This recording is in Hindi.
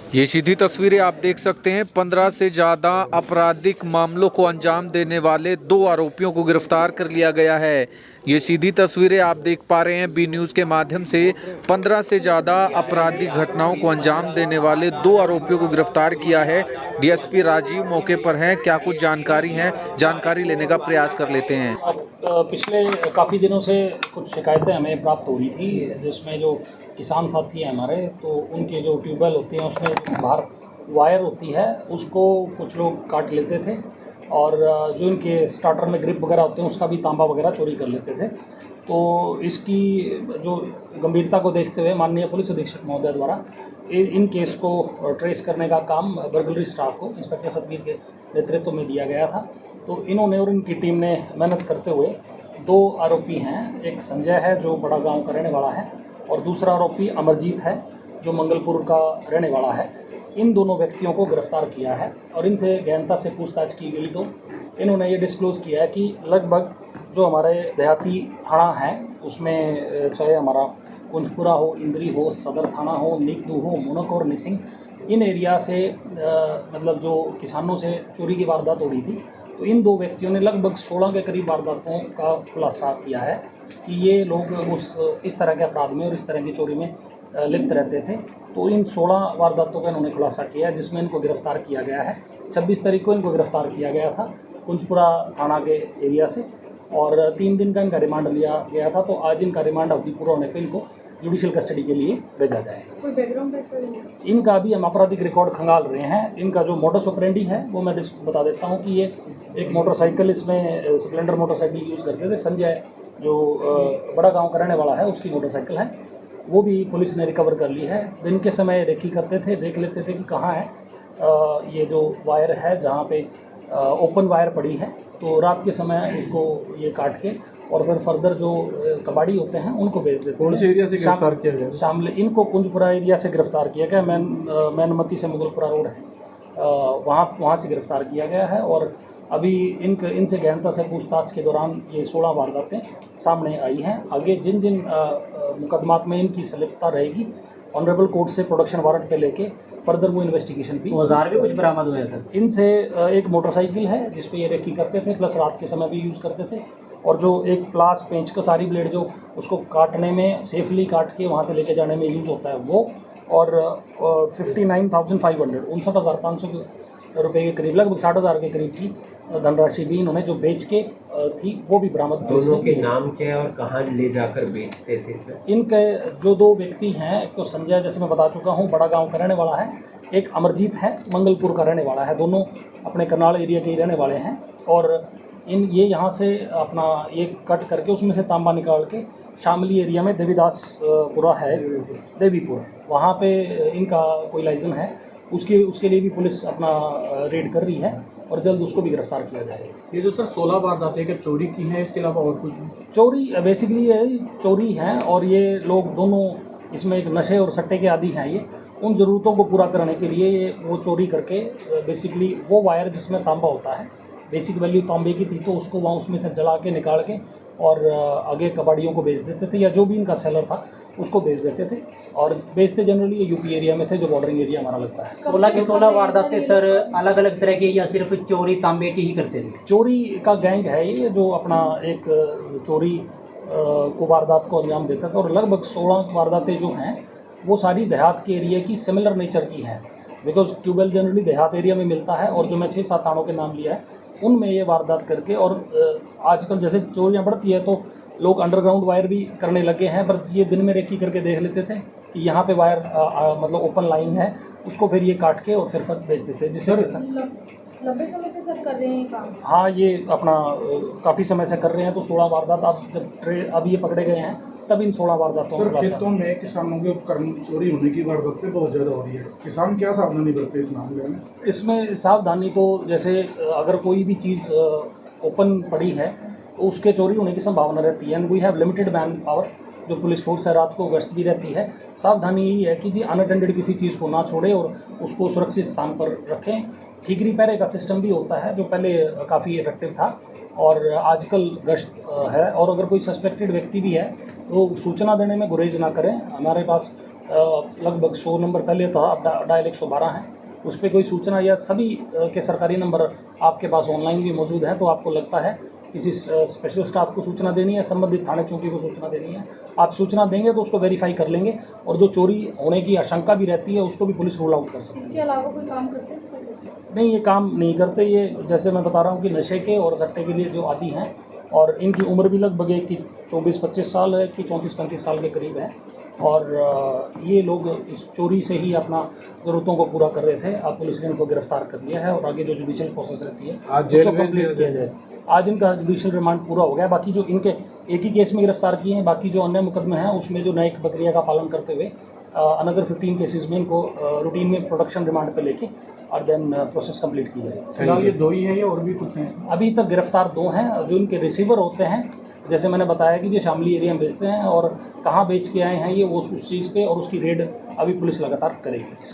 ये सीधी तस्वीरें आप देख सकते हैं। 15 से ज़्यादा आपराधिक मामलों को अंजाम देने वाले 2 आरोपियों को गिरफ्तार कर लिया गया है। ये सीधी तस्वीरें आप देख पा रहे हैं बी न्यूज़ के माध्यम से। 15 से ज़्यादा आपराधिक घटनाओं को अंजाम देने वाले 2 आरोपियों को गिरफ्तार किया है। डीएसपी राजीव मौके पर हैं। क्या कुछ जानकारी है, जानकारी लेने का प्रयास कर लेते हैं। पिछले काफ़ी दिनों से कुछ शिकायतें हमें प्राप्त हो रही थी, जिसमें जो किसान साथी हैं हमारे, तो उनके जो ट्यूबवेल होते हैं उसमें बाहर वायर होती है, उसको कुछ लोग काट लेते थे और जो इनके स्टार्टर में ग्रिप वगैरह होते हैं उसका भी तांबा वगैरह चोरी कर लेते थे। तो इसकी जो गंभीरता को देखते हुए माननीय पुलिस अधीक्षक महोदय द्वारा इन केस को ट्रेस करने का काम बर्गलरी स्टाफ को इंस्पेक्टर सतबीर के नेतृत्व में दिया गया था। तो इन्होंने और इनकी टीम ने मेहनत करते हुए 2 आरोपी हैं, एक संजय है जो बड़ा गांव का रहने वाला है और दूसरा आरोपी अमरजीत है जो मंगलपुर का रहने वाला है। इन दोनों व्यक्तियों को गिरफ्तार किया है और इनसे गहनता से पूछताछ की गई तो इन्होंने ये डिस्क्लोज़ किया है कि लगभग जो हमारे देहाती थाना है उसमें चाहे हमारा कुंजपुरा हो, इंद्री हो, सदर थाना हो, नीकू हो, मुनक और निसिंग, इन एरिया से मतलब जो किसानों से चोरी की वारदात हो रही थी, तो इन 2 व्यक्तियों ने लगभग 16 के करीब वारदातों का खुलासा किया है कि ये लोग इस तरह के अपराध में और इस तरह की चोरी में लिप्त रहते थे। तो इन 16 वारदातों का इन्होंने खुलासा किया है, जिसमें इनको गिरफ्तार किया गया है। 26 तारीख को इनको गिरफ्तार किया गया था कुंजपुरा थाना के एरिया से और 3 दिन का इनका रिमांड लिया गया था। तो आज इनका रिमांड अवधि पूरा होने पर इनको जुडिशियल कस्टडी के लिए भेजा जाएगा। कोई बैकग्राउंड इनका अभी हम आपराधिक रिकॉर्ड खंगाल रहे हैं। इनका जो मोटस ऑपरेंडी है वो मैं बता देता हूँ कि ये एक मोटरसाइकिल, इसमें स्प्लेंडर मोटरसाइकिल यूज़ करते थे। संजय जो बड़ा गांव का रहने वाला है उसकी मोटरसाइकिल है, वो भी पुलिस ने रिकवर कर ली है। दिन के समय रेकी करते थे, देख लेते थे कि कहाँ है ये जो वायर है जहाँ पे ओपन वायर पड़ी है, तो रात के समय उसको ये काट के और फिर फर्दर जो कबाड़ी होते हैं उनको भेज देते हैं। कौन से एरिया से गिरफ्तार किया गया? शामिल इनको कुंजपुरा एरिया से गिरफ्तार किया गया। मैनमती से मुगलपुरा रोड है, वहाँ से गिरफ्तार किया गया है और अभी इनसे गहनता से पूछताछ के दौरान ये 16 वारदातें सामने आई हैं। आगे जिन जिन मुकदमात में इनकी संलिप्तता रहेगी, ऑनरेबल कोर्ट से प्रोडक्शन वारंट पे लेके फर्दर वो इन्वेस्टिगेशन भी। औजार भी कुछ बरामद हुए थे इनसे एक मोटरसाइकिल है जिस पे ये रेकी करते थे, प्लस रात के समय भी यूज़ करते थे, और जो एक प्लास पेंचकस आरी ब्लेड जो उसको काटने में, सेफली काट के वहाँ से लेके जाने में यूज़ होता है वो, और 59,500 59,500 रुपये के करीब, लगभग 60,000 के करीब की धनराशि भी इन्होंने जो बेच के थी वो भी बरामद। दोनों के नाम क्या है और कहाँ ले जाकर बेचते थे सर? इनके जो 2 व्यक्ति हैं, एक तो संजय जैसे मैं बता चुका हूँ बड़ा गांव का रहने वाला है, एक अमरजीत है मंगलपुर का रहने वाला है, दोनों अपने करनाल एरिया के रहने वाले हैं। और ये यहाँ से अपना ये कट करके उसमें से तांबा निकाल के शामली एरिया में देवीदासपुरा है, देवीपुर, वहाँ पे इनका कोई लाइसेंस है, उसके लिए भी पुलिस अपना रेड कर रही है और जल्द उसको भी गिरफ्तार किया जाएगा। ये जो सर 16 वारदातें क्या चोरी की हैं, इसके अलावा और कुछ? चोरी बेसिकली ये चोरी है और ये लोग दोनों इसमें एक नशे और सट्टे के आदी हैं। ये उन ज़रूरतों को पूरा करने के लिए ये वो चोरी करके बेसिकली वो वायर जिसमें तांबा होता है, बेसिक वैल्यू तांबे की थी, तो उसको वहाँ उसमें से जला के निकाल के और आगे कबाड़ियों को बेच देते थे, या जो भी इनका सेलर था उसको बेच देते थे। और बेचते जनरली ये यूपी एरिया में थे, जो बॉर्डरिंग एरिया हमारा लगता है। 16 के 16 वारदातें सर अलग अलग तरह की या सिर्फ चोरी तांबे की ही करते थे? चोरी का गैंग है ये, जो अपना एक चोरी को वारदात को अंजाम देता था। और लगभग 16 वारदातें जो हैं वो सारी देहात के एरिया की सिमिलर नेचर की हैं, बिकॉज ट्यूबवेल जनरली देहात एरिया में मिलता है। और जो मैं 6-7 थानों के नाम लिया है उनमें ये वारदात करके, और आजकल जैसे चोरियाँ बढ़ती है तो लोग अंडरग्राउंड वायर भी करने लगे हैं, पर ये दिन में रेकी करके देख लेते थे कि यहाँ पे वायर मतलब ओपन लाइन है, उसको फिर ये काट के और फिर बेच देते हैं। जिससे लंबे समय से सर कर रहे हैं काम? हाँ, ये अपना काफ़ी समय से कर रहे हैं। तो 16 वारदात आप जब अब ये पकड़े गए हैं तब इन 16 वारदातों सर खेतों में किसानों के उपकरण चोरी होने की वारदातें बहुत ज़्यादा हो रही है, किसान क्या सावधानी बरते इस मामले में? इसमें सावधानी तो जैसे अगर कोई भी चीज़ ओपन पड़ी है तो उसके चोरी होने की संभावना रहती है। And we have limited man power, जो पुलिस फोर्स है रात को गश्त भी रहती है। सावधानी यही है कि जी अनअटेंडेड किसी चीज़ को ना छोड़े और उसको सुरक्षित स्थान पर रखें। ठीकरी पहरे का सिस्टम भी होता है जो पहले काफ़ी इफेक्टिव था और आजकल गश्त है। और अगर कोई सस्पेक्टेड व्यक्ति भी है तो सूचना देने में गुरेज ना करें। हमारे पास लगभग 100 नंबर पहले था, अब डायल 112 है। उस पर कोई सूचना या सभी के सरकारी नंबर आपके पास ऑनलाइन भी मौजूद हैं, तो आपको लगता है किसी स्पेशल स्टाफ को सूचना देनी है, संबंधित थाने चौकी को सूचना देनी है, आप सूचना देंगे तो उसको वेरीफाई कर लेंगे, और जो चोरी होने की आशंका भी रहती है उसको भी पुलिस रूल आउट कर सकती है। इसके अलावा कोई काम करते हैं सर? नहीं, ये काम नहीं करते। ये जैसे मैं बता रहा हूँ कि नशे के और सट्टे के लिए जो आदी हैं, और इनकी उम्र भी लगभग एक की 24-25 साल है, कि 34-35 साल के करीब है, और ये लोग इस चोरी से ही अपना ज़रूरतों को पूरा कर रहे थे। अब पुलिस ने इनको गिरफ्तार कर लिया है, और आगे जो जुडिशियल प्रोसेस रहती है उसको कंप्लीट किया जाए। आज इनका जुडिशियल रिमांड पूरा हो गया। बाकी जो इनके एक ही केस में गिरफ्तार किए हैं, बाकी जो अन्य मुकदमे हैं उसमें जो न्यायिक प्रक्रिया का पालन करते हुए अनदर 15 केसेस में इनको रूटीन में प्रोडक्शन रिमांड पे लेके और देन प्रोसेस कंप्लीट की जाए। फिलहाल ये 2 ही हैं या और भी कुछ हैं? अभी तक गिरफ्तार 2 हैं। जो इनके रिसीवर होते हैं, जैसे मैंने बताया कि ये शामली एरिया में बेचते हैं, और कहाँ बेच के आए हैं ये वो उस चीज़ पे, और उसकी रेड अभी पुलिस लगातार करेगी।